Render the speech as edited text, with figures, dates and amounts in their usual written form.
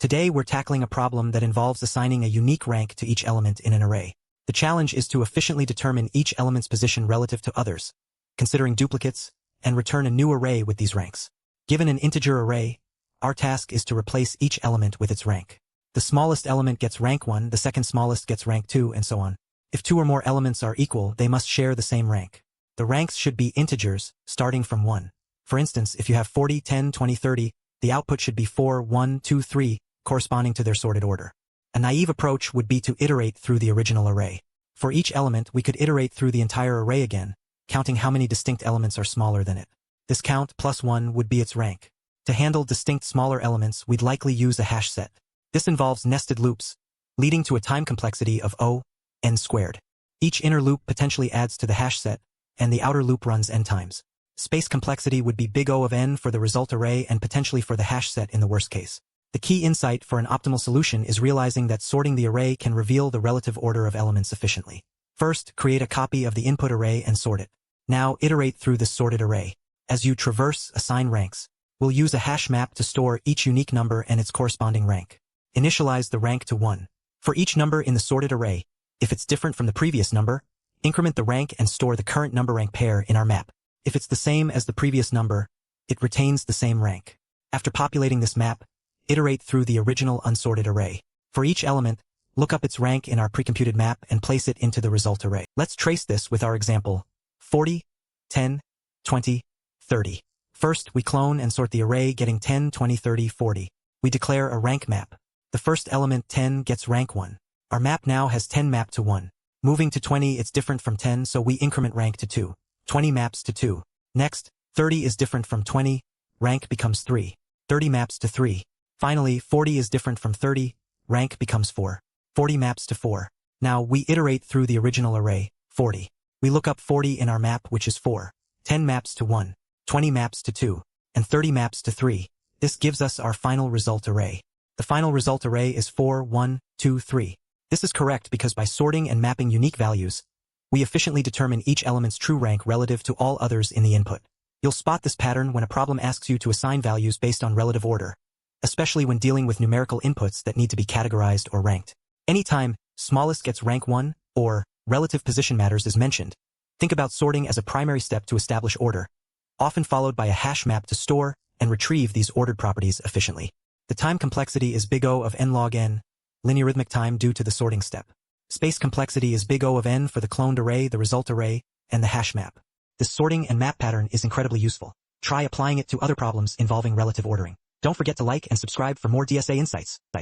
Today we're tackling a problem that involves assigning a unique rank to each element in an array. The challenge is to efficiently determine each element's position relative to others, considering duplicates, and return a new array with these ranks. Given an integer array, our task is to replace each element with its rank. The smallest element gets rank 1, the second smallest gets rank 2, and so on. If 2 or more elements are equal, they must share the same rank. The ranks should be integers, starting from 1. For instance, if you have 40, 10, 20, 30, the output should be 4, 1, 2, 3, corresponding to their sorted order. A naive approach would be to iterate through the original array. For each element, we could iterate through the entire array again, counting how many distinct elements are smaller than it. This count plus 1 would be its rank. To handle distinct smaller elements, we'd likely use a hash set. This involves nested loops, leading to a time complexity of O(n squared). Each inner loop potentially adds to the hash set, and the outer loop runs n times. Space complexity would be big O of n for the result array and potentially for the hash set in the worst case. The key insight for an optimal solution is realizing that sorting the array can reveal the relative order of elements efficiently. First, create a copy of the input array and sort it. Now, iterate through the sorted array. As you traverse, assign ranks. We'll use a HashMap to store each unique number and its corresponding rank. Initialize the rank to 1. For each number in the sorted array, if it's different from the previous number, increment the rank and store the current number rank pair in our map. If it's the same as the previous number, it retains the same rank. After populating this map, iterate through the original unsorted array. For each element, look up its rank in our precomputed map and place it into the result array. Let's trace this with our example: 40, 10, 20, 30. First, we clone and sort the array, getting 10, 20, 30, 40. We declare a rank map. The first element, 10, gets rank 1. Our map now has 10 mapped to 1. Moving to 20, it's different from 10, so we increment rank to 2. 20 maps to 2. Next, 30 is different from 20, rank becomes 3. 30 maps to 3. Finally, 40 is different from 30, rank becomes 4. 40 maps to 4. Now, we iterate through the original array, 40. We look up 40 in our map, which is 4. 10 maps to 1. 20 maps to 2. And 30 maps to 3. This gives us our final result array. The final result array is 4, 1, 2, 3. This is correct because by sorting and mapping unique values, we efficiently determine each element's true rank relative to all others in the input. You'll spot this pattern when a problem asks you to assign values based on relative order, especially when dealing with numerical inputs that need to be categorized or ranked. Anytime smallest gets rank 1 or relative position matters is mentioned, think about sorting as a primary step to establish order, often followed by a hash map to store and retrieve these ordered properties efficiently. The time complexity is big O of n log n, linearithmic time due to the sorting step. Space complexity is big O of n for the cloned array, the result array, and the hash map. This sorting and map pattern is incredibly useful. Try applying it to other problems involving relative ordering. Don't forget to like and subscribe for more DSA insights. Bye.